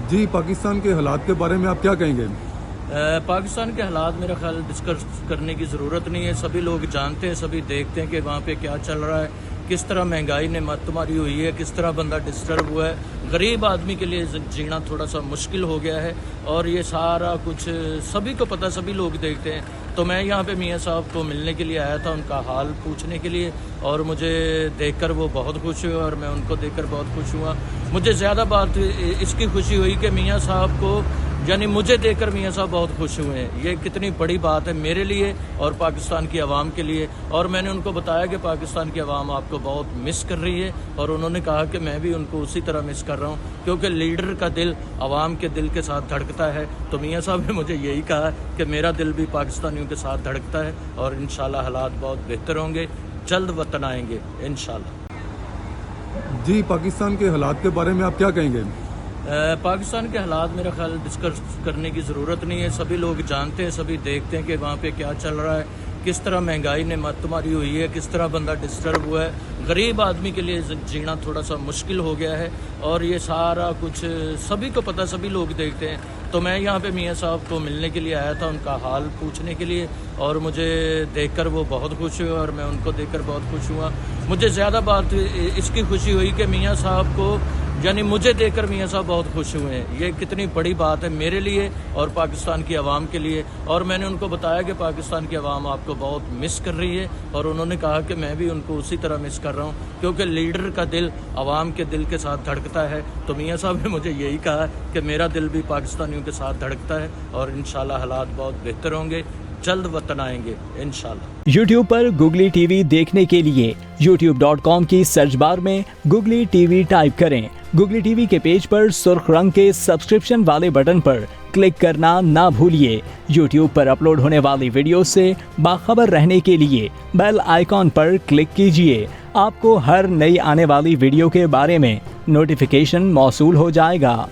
جی پاکستان کے حالات کے بارے میں آپ کیا کہیں گے؟ پاکستان کے حالات میرا خیال ڈسکس کرنے کی ضرورت نہیں ہے. سبھی لوگ جانتے ہیں, سبھی دیکھتے ہیں کہ وہاں پہ کیا چل رہا ہے, کس طرح مہنگائی نے مت تماری ہوئی ہے, کس طرح بندہ ڈسٹرب ہوا ہے. غریب آدمی کے لیے جینا تھوڑا سا مشکل ہو گیا ہے, اور یہ سارا کچھ سبھی کو پتہ, سبھی لوگ دیکھتے ہیں. تو میں یہاں پہ میاں صاحب کو ملنے کے لیے آیا تھا, ان کا حال پوچھنے کے لیے, اور مجھے دیکھ کر وہ بہت خوش ہوئے اور میں ان کو دیکھ کر بہت خوش ہوا. مجھے زیادہ بات اس کی خوشی ہوئی کہ میاں صاحب کو, یعنی مجھے دیکھ کر میاں صاحب بہت خوش ہوئے ہیں. یہ کتنی بڑی بات ہے میرے لیے اور پاکستان کی عوام کے لیے. اور میں نے ان کو بتایا کہ پاکستان کی عوام آپ کو بہت مس کر رہی ہے, اور انہوں نے کہا کہ میں بھی ان کو اسی طرح مس کر رہا ہوں, کیونکہ لیڈر کا دل عوام کے دل کے ساتھ دھڑکتا ہے. تو میاں صاحب نے مجھے یہی کہا کہ میرا دل بھی پاکستانیوں کے ساتھ دھڑکتا ہے, اور انشاءاللہ حالات بہت بہتر ہوں گے, جلد وطن آئیں گے انشاءاللہ. جی پاکستان کے حالات کے بارے میں آپ کیا کہیں گے؟ پاکستان کے حالات میرا خیال ڈسکس کرنے کی ضرورت نہیں ہے. سبھی لوگ جانتے ہیں, سبھی دیکھتے ہیں کہ وہاں پہ کیا چل رہا ہے, کس طرح مہنگائی نے مت تماری ہوئی ہے, کس طرح بندہ ڈسٹرب ہوا ہے. غریب آدمی کے لیے جینا تھوڑا سا مشکل ہو گیا ہے, اور یہ سارا کچھ سبھی کو پتہ, سبھی لوگ دیکھتے ہیں. تو میں یہاں پہ میاں صاحب کو ملنے کے لیے آیا تھا, ان کا حال پوچھنے کے لیے, اور مجھے دیکھ کر وہ بہت خوش ہوئے اور میں ان کو دیکھ کر بہت خوش ہوا. مجھے زیادہ بات اس کی خوشی ہوئی کہ میاں صاحب کو, یعنی مجھے دیکھ کر میاں صاحب بہت خوش ہوئے ہیں. یہ کتنی بڑی بات ہے میرے لیے اور پاکستان کی عوام کے لیے. اور میں نے ان کو بتایا کہ پاکستان کی عوام آپ کو بہت مس کر رہی ہے, اور انہوں نے کہا کہ میں بھی ان کو اسی طرح مس کر رہا ہوں, کیونکہ لیڈر کا دل عوام کے دل کے ساتھ دھڑکتا ہے. تو میاں صاحب نے مجھے یہی کہا کہ میرا دل بھی پاکستانیوں کے ساتھ دھڑکتا ہے, اور انشاءاللہ حالات بہت بہتر ہوں گے, جلد وطن آئیں گے انشاءاللہ. یوٹیوب پر گوگلی ٹی وی دیکھنے کے لیے youtube.com کی سرچ بار میں گوگلی ٹی وی ٹائپ کریں. گوگلی ٹی وی کے پیج پر سرخ رنگ کے سبسکرپشن والے بٹن پر کلک کرنا نہ بھولیے. یوٹیوب پر اپلوڈ ہونے والی ویڈیو سے باخبر رہنے کے لیے بیل آئیکن پر کلک کیجیے. آپ کو ہر نئی آنے والی ویڈیو کے بارے میں نوٹیفیکیشن موصول ہو جائے گا.